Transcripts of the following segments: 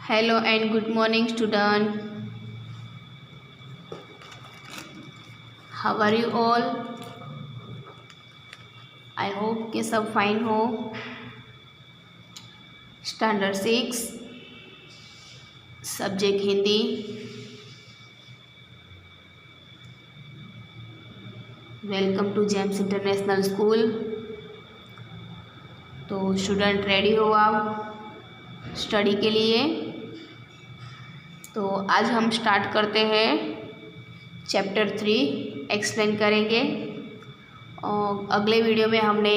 Hello and good morning, student. How are you all? I hope कि सब fine हो. Standard 6 subject Hindi. Welcome to Gems international school. तो student ready हो आप study के लिए? तो आज हम स्टार्ट करते हैं चैप्टर 3 एक्सप्लेन करेंगे. और अगले वीडियो में हमने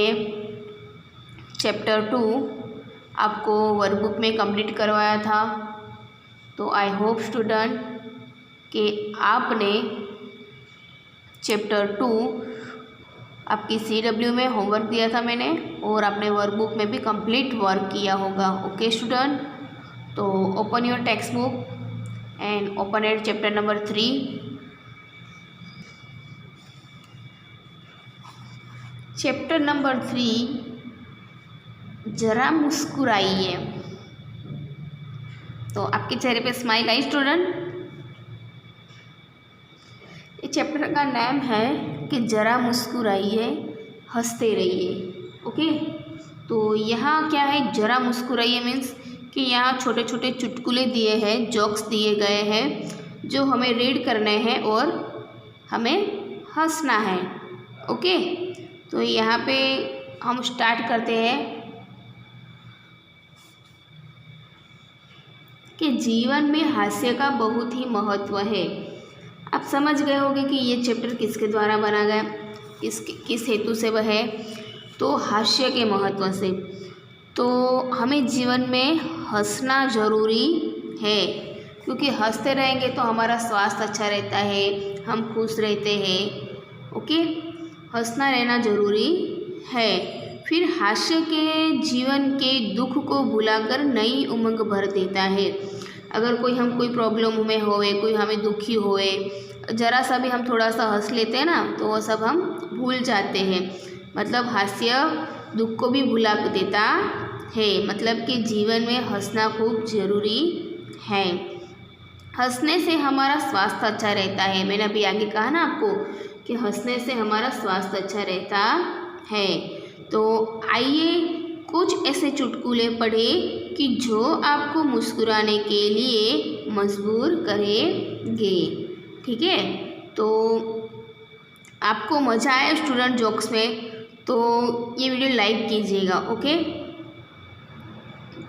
चैप्टर 2 आपको वर्कबुक में कंप्लीट करवाया था. तो आई होप स्टूडेंट कि आपने चैप्टर 2 आपकी CW में होमवर्क दिया था मैंने, और आपने वर्कबुक में भी कंप्लीट वर्क किया होगा. ओके स्टूडेंट, तो open your text book and open at chapter number 3. Chapter number 3, जरा मुस्कुराइए. तो आपके चेहरे पे स्माइल आई स्टूडेंट? ये चैप्टर का नाम है कि जरा मुस्कुराइए, हंसते रहिए. ओके, तो यहाँ क्या है, जरा मुस्कुराइए मीन्स कि यहाँ छोटे छोटे चुटकुले दिए हैं, जोक्स दिए गए हैं जो हमें रीड करने हैं और हमें हंसना है. ओके, तो यहाँ पे हम स्टार्ट करते हैं कि जीवन में हास्य का बहुत ही महत्व है. आप समझ गए होंगे कि ये चैप्टर किसके द्वारा बना गया, किस हेतु से वह है. तो हास्य के महत्व से. तो हमें जीवन में हंसना ज़रूरी है, क्योंकि हंसते रहेंगे तो हमारा स्वास्थ्य अच्छा रहता है, हम खुश रहते हैं. ओके, हंसना रहना ज़रूरी है. फिर हास्य के जीवन के दुख को भुलाकर नई उमंग भर देता है. अगर कोई प्रॉब्लम में होए, कोई हमें दुखी होए, ज़रा सा भी हम थोड़ा सा हंस लेते हैं ना, तो वो सब हम भूल जाते हैं. मतलब हास्य दुख को भी भुला देता है. मतलब कि जीवन में हंसना खूब ज़रूरी है. हंसने से हमारा स्वास्थ्य अच्छा रहता है. मैंने अभी आगे कहा ना आपको कि हंसने से हमारा स्वास्थ्य अच्छा रहता है. तो आइए कुछ ऐसे चुटकुले पढ़े कि जो आपको मुस्कुराने के लिए मजबूर करेंगे. ठीक है, तो आपको मज़ा आया स्टूडेंट जोक्स में, तो ये वीडियो लाइक कीजिएगा. ओके,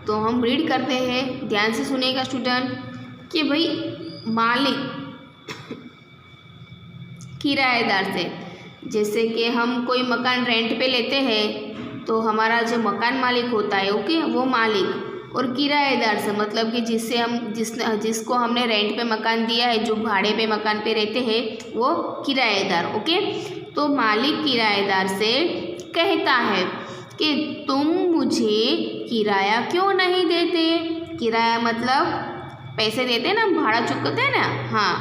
तो हम रीड करते हैं, ध्यान से सुनिएगा स्टूडेंट. कि भाई मालिक किराएदार से, जैसे कि हम कोई मकान रेंट पे लेते हैं तो हमारा जो मकान मालिक होता है, ओके, वो मालिक. और किराएदार से मतलब कि जिसको हमने रेंट पे मकान दिया है, जो भाड़े पे मकान पे रहते हैं, वो किराएदार. ओके, तो मालिक किराएदार से कहता है कि तुम मुझे किराया क्यों नहीं देते. किराया मतलब पैसे देते ना, भाड़ा चुकाते हैं ना. हाँ,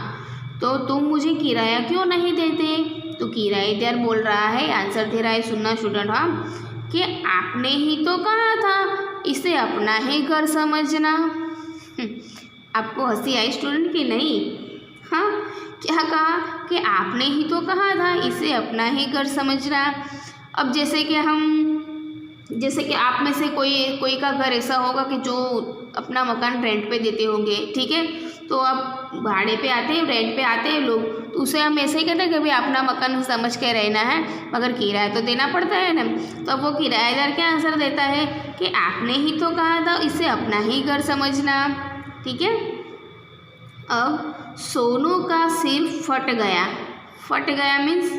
तो तुम मुझे किराया क्यों नहीं देते. तो किराएदार बोल रहा है, आंसर दे रहा है, सुनना स्टूडेंट. हाँ, कि आपने ही तो कहा था इसे अपना ही घर समझना. आपको हंसी आई स्टूडेंट कि नहीं? हाँ, क्या कहा कि आपने ही तो कहा था इसे अपना ही घर समझना. अब जैसे कि आप में से कोई का घर ऐसा होगा कि जो अपना मकान रेंट पे देते होंगे. ठीक है, तो अब भाड़े पे आते हैं, रेंट पे आते हैं लोग, तो उसे हम ऐसे ही कहते हैं कि भाई अपना मकान समझ के रहना है, मगर किराया तो देना पड़ता है ना. तो अब वो किराएदार क्या आंसर देता है कि आपने ही तो कहा था इसे अपना ही घर समझना. ठीक है, अब सोनू का सिर फट गया मीन्स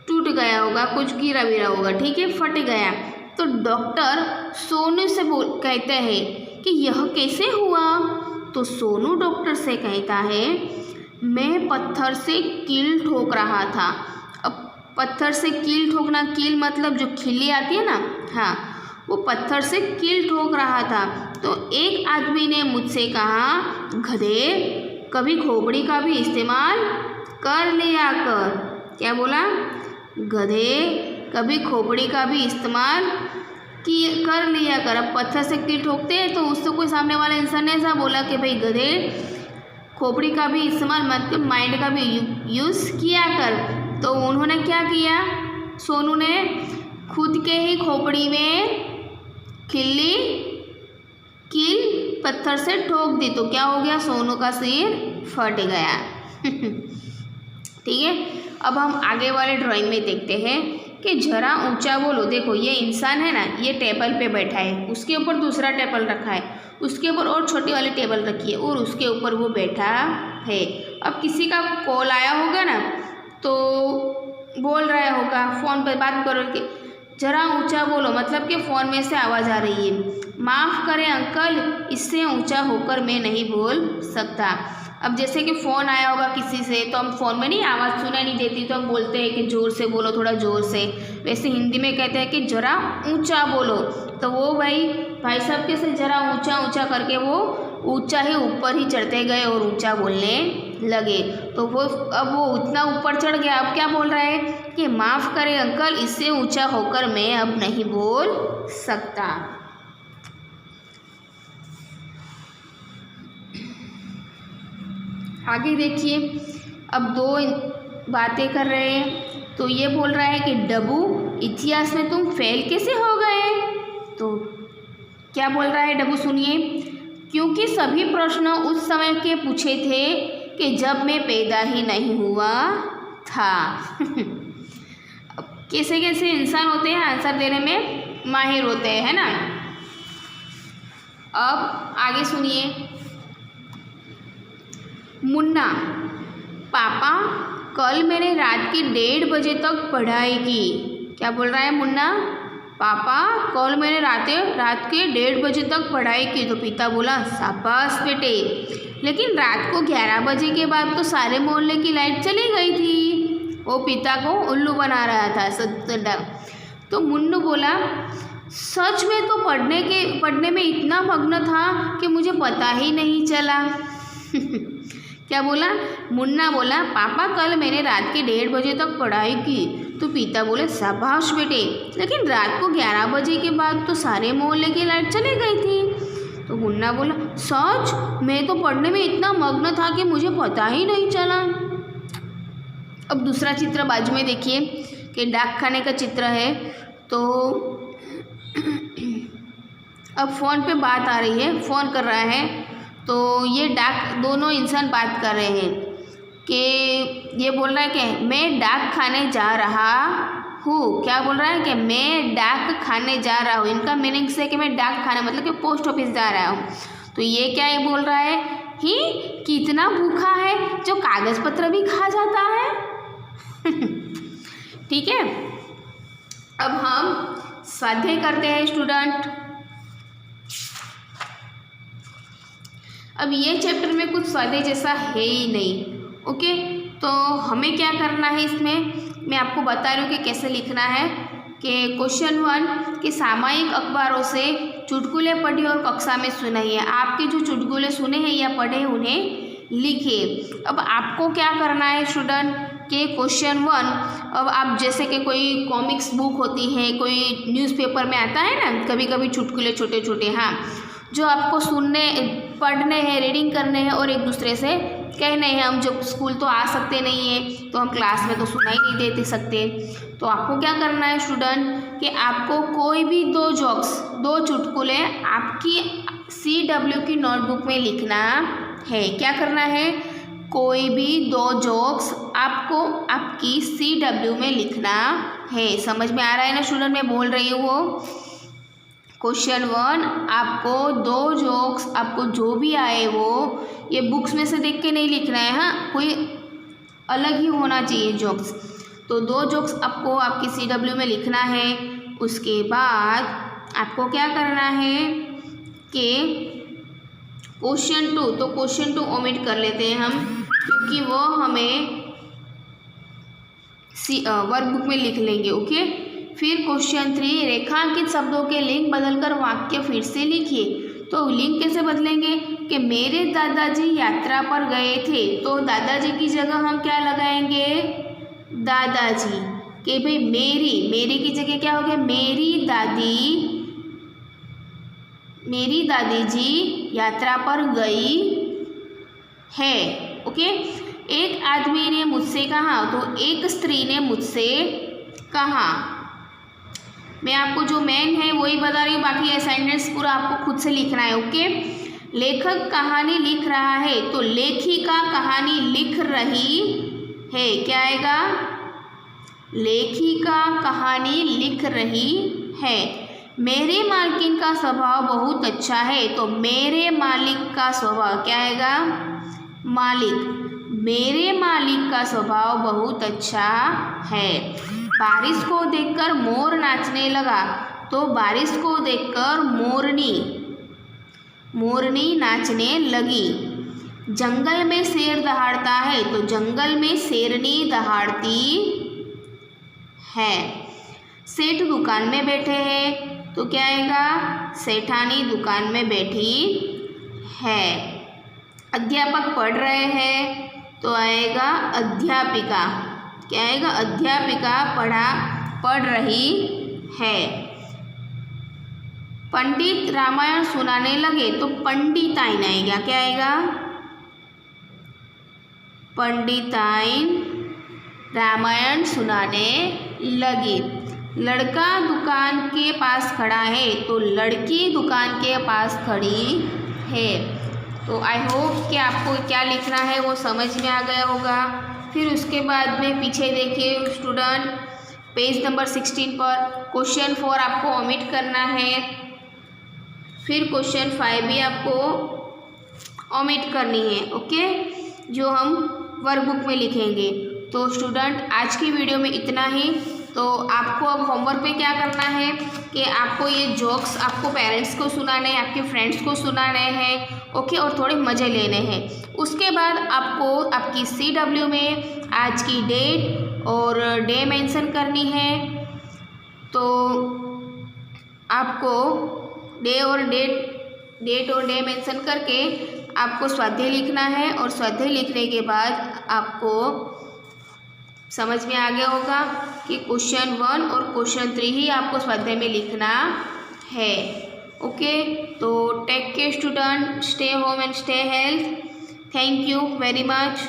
टूट गया होगा, कुछ गिरा विरा होगा. ठीक है, फट गया. तो डॉक्टर सोनू से कहते हैं कि यह कैसे हुआ. तो सोनू डॉक्टर से कहता है, मैं पत्थर से कील ठोक रहा था. अब पत्थर से कील ठोकना, कील मतलब जो खिल्ली आती है ना, हाँ, वो पत्थर से कील ठोक रहा था. तो एक आदमी ने मुझसे कहा, गधे, कभी खोपड़ी का भी इस्तेमाल कर लिया कर. क्या बोला? गधे, कभी खोपड़ी का भी इस्तेमाल कि कर लिया कर। अब पत्थर से कील ठोकते हैं तो उससे कोई सामने वाला इंसान ने ऐसा बोला कि भाई गधे, खोपड़ी का भी इस्तेमाल मतलब माइंड का भी यूज़ किया कर। तो उन्होंने क्या किया, सोनू ने खुद के ही खोपड़ी में कील पत्थर से ठोक दी। तो क्या हो गया, सोनू का सिर फट गया। ठीक है, अब हम आगे वाले ड्राइंग में देखते हैं कि जरा ऊंचा बोलो। देखो ये इंसान है ना, ये टेबल पे बैठा है, उसके ऊपर दूसरा टेबल रखा है, उसके ऊपर और छोटी वाली टेबल रखी है और उसके ऊपर वो बैठा है। अब किसी का कॉल आया होगा ना, तो बोल रहा होगा फ़ोन पर बात करो कि जरा ऊंचा बोलो, मतलब कि फ़ोन में से आवाज़ आ रही है, माफ़ करें अंकल, इससे ऊंचा होकर मैं नहीं बोल सकता। अब जैसे कि फ़ोन आया होगा किसी से, तो हम फ़ोन में नहीं आवाज़ सुनाई नहीं देती, तो हम बोलते हैं कि ज़ोर से बोलो, थोड़ा ज़ोर से। वैसे हिंदी में कहते हैं कि ज़रा ऊंचा बोलो। तो वो भाई साहब के से ज़रा ऊंचा करके वो ऊंचा ही ऊपर ही चढ़ते गए और ऊंचा बोलने लगे। तो वो अब वो उतना ऊपर चढ़ गया, अब क्या बोल रहा है कि माफ़ करें अंकल, इससे ऊंचा होकर मैं अब नहीं बोल सकता। आगे देखिए, अब दो बातें कर रहे हैं। तो ये बोल रहा है कि डब्बू, इतिहास में तुम फेल कैसे हो गए। तो क्या बोल रहा है डब्बू, सुनिए। क्योंकि सभी प्रश्न उस समय के पूछे थे कि जब मैं पैदा ही नहीं हुआ था। कैसे कैसे इंसान होते हैं आंसर देने में माहिर होते हैं, है ना। अब आगे सुनिए। मुन्ना, पापा कल मैंने रात की 1:30 बजे तक पढ़ाई की। क्या बोल रहा है मुन्ना, पापा कल मैंने रात के 1:30 बजे तक पढ़ाई की। तो पिता बोला शाबाश बेटे, लेकिन रात को 11 बजे के बाद तो सारे मोहल्ले की लाइट चली गई थी। वो पिता को उल्लू बना रहा था सदा। तो मुन्नू बोला सच में तो पढ़ने में इतना मग्न था कि मुझे पता ही नहीं चला। क्या बोला, मुन्ना बोला पापा कल मैंने रात के 1:30 बजे तक पढ़ाई की। तो पिता बोले शाबाश बेटे, लेकिन रात को 11 बजे के बाद तो सारे मोहल्ले की लाइट चली गई थी। तो मुन्ना बोला सच, मैं तो पढ़ने में इतना मग्न था कि मुझे पता ही नहीं चला। अब दूसरा चित्र बाजू में देखिए कि डाक खाने का चित्र है। तो अब फ़ोन पे बात आ रही है, फ़ोन कर रहा है। तो ये दोनों इंसान बात कर रहे हैं कि ये बोल रहा है कि मैं डाक खाने जा रहा हूँ। क्या बोल रहा है कि मैं डाक खाने जा रहा हूँ। इनका मीनिंग से कि मैं डाक खाने मतलब कि पोस्ट ऑफिस जा रहा हूँ। तो ये क्या ये बोल रहा है ही कितना भूखा है जो कागज़ पत्र भी खा जाता है। ठीक है, अब हम स्वाध्याय करते हैं स्टूडेंट। अब ये चैप्टर में कुछ स्वाध्याय जैसा है ही नहीं। ओके, तो हमें क्या करना है इसमें मैं आपको बता रही हूँ कि कैसे लिखना है। कि क्वेश्चन 1 कि सामायिक अखबारों से चुटकुले पढ़िए और कक्षा में सुनाइए। आपके जो चुटकुले सुने हैं या पढ़े उन्हें लिखिए। अब आपको क्या करना है स्टूडेंट के क्वेश्चन 1, अब आप जैसे कि कोई कॉमिक्स बुक होती है, कोई न्यूज़पेपर में आता है ना कभी कभी चुटकुले छोटे छोटे, हाँ, जो आपको पढ़ने हैं, रीडिंग करने हैं और एक दूसरे से कहने हैं। हम जब स्कूल तो आ सकते नहीं हैं, तो हम क्लास में तो सुनाई नहीं दे सकते। तो आपको क्या करना है स्टूडेंट कि आपको कोई भी 2 जोक्स, 2 चुटकुले आपकी CW की नोटबुक में लिखना है। क्या करना है, कोई भी 2 जोक्स आपको आपकी CW में लिखना है। समझ में आ रहा है ना स्टूडेंट, मैं बोल रही हूँ वो। क्वेश्चन 1 आपको 2 जोक्स, आपको जो भी आए वो ये बुक्स में से देख के नहीं लिखना है, हाँ, कोई अलग ही होना चाहिए जोक्स। तो 2 जोक्स आपको आपकी CW में लिखना है। उसके बाद आपको क्या करना है कि क्वेश्चन 2, तो क्वेश्चन 2 ओमिट कर लेते हैं हम, क्योंकि वो हमें वर्कबुक में लिख लेंगे। ओके, फिर क्वेश्चन 3 रेखांकित शब्दों के लिंक बदलकर वाक्य फिर से लिखिए। तो लिंक कैसे बदलेंगे कि मेरे दादाजी यात्रा पर गए थे। तो दादाजी की जगह हम क्या लगाएंगे, दादाजी। कि भाई मेरी की जगह क्या हो गया, मेरी दादी मेरी दादी जी यात्रा पर गई है। ओके, एक आदमी ने मुझसे कहा, तो एक स्त्री ने मुझसे कहा। मैं आपको जो मेन है वही बता रही हूँ, बाकी ये सेंटेंस पूरा आपको खुद से लिखना है। ओके, लेखक कहानी लिख रहा है, तो लेखिका कहानी लिख रही है। क्या आएगा? लेखिका कहानी लिख रही है। मेरे मालकिन का स्वभाव बहुत अच्छा है, तो मेरे मालिक का स्वभाव क्या आएगा? मालिक। मेरे मालिक का स्वभाव बहुत अच्छा है। बारिश को देखकर मोर नाचने लगा, तो बारिश को देखकर मोरनी नाचने लगी। जंगल में शेर दहाड़ता है, तो जंगल में शेरनी दहाड़ती है। सेठ दुकान में बैठे हैं, तो क्या आएगा? सेठानी दुकान में बैठी है। अध्यापक पढ़ रहे हैं, तो आएगा अध्यापिका। क्या आएगा? अध्यापिका पढ़ रही है। पंडित रामायण सुनाने लगे, तो पंडिताइन आएगा। क्या आएगा? पंडिताइन रामायण सुनाने लगी। लड़का दुकान के पास खड़ा है, तो लड़की दुकान के पास खड़ी है। तो आई होप कि आपको क्या लिखना है वो समझ में आ गया होगा। फिर उसके बाद में पीछे देखिए स्टूडेंट, पेज नंबर 16 पर क्वेश्चन 4 आपको ओमिट करना है, फिर क्वेश्चन 5 भी आपको ओमिट करनी है। ओके, जो हम वर्कबुक में लिखेंगे। तो स्टूडेंट आज की वीडियो में इतना ही। तो आपको अब होमवर्क पे क्या करना है कि आपको ये जोक्स आपको पेरेंट्स को सुनाने हैं, आपके फ्रेंड्स को सुनाने हैं। ओके, और थोड़े मज़े लेने हैं। उसके बाद आपको आपकी CW में आज की डेट और डे मेंशन करनी है। तो आपको डेट और डे मेंशन करके आपको स्वाध्याय लिखना है, और स्वाध्याय लिखने के बाद आपको समझ में आ गया होगा कि क्वेश्चन 1 और क्वेश्चन 3 ही आपको स्वाध्याय में लिखना है। ओके, तो take care student, stay home and stay health. Thank you very much.